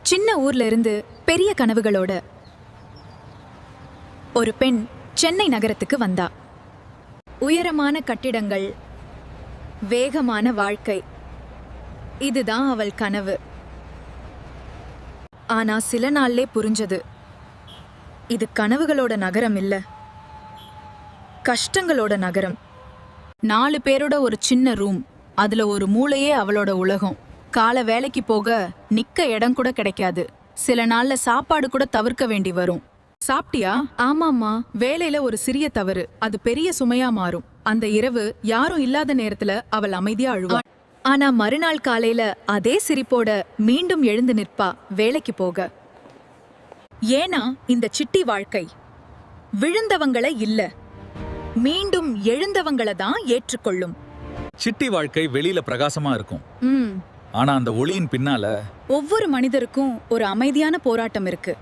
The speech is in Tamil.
சின்ன ஊர்ல இருந்து பெரிய கனவுகளோட ஒரு பெண் சென்னை நகரத்துக்கு வந்தா. உயரமான கட்டிடங்கள், வேகமான வாழ்க்கை, இதுதான் அவள் கனவு. ஆனா சில நாள்லே புரிஞ்சது, இது கனவுகளோட நகரம் இல்ல, கஷ்டங்களோட நகரம். 4 பேரோட ஒரு சின்ன ரூம், அதுல ஒரு மூளையே அவளோட உலகம். காலை வேலைக்கு போக நிக்க இடம் கூட கிடைக்காது. சில நாள்ல சாப்பாடு கூட தவிர்க்க வேண்டி வரும். சாப்பிட்டியா? ஆமாம்மா. வேலையில ஒரு சிறிய தவறு அது பெரிய சுமையா மாறும். அந்த இரவு யாரும் இல்லாத நேரத்துல அவள் அமைதியா அழுவா. ஆனா மறுநாள் காலையில அதே சிரிப்போட மீண்டும் எழுந்து நிற்பா வேலைக்கு போக. ஏன்னா இந்த சிட்டி வாழ்க்கை விழுந்தவங்களை இல்ல, மீண்டும் எழுந்தவங்கள தான் ஏற்றுக்கொள்ளும். சிட்டி வாழ்க்கை வெளியில பிரகாசமா இருக்கும், ஆனா அந்த ஒளியின் பின்னால ஒவ்வொரு மனிதருக்கும் ஒரு அமைதியான போராட்டம் இருக்கு.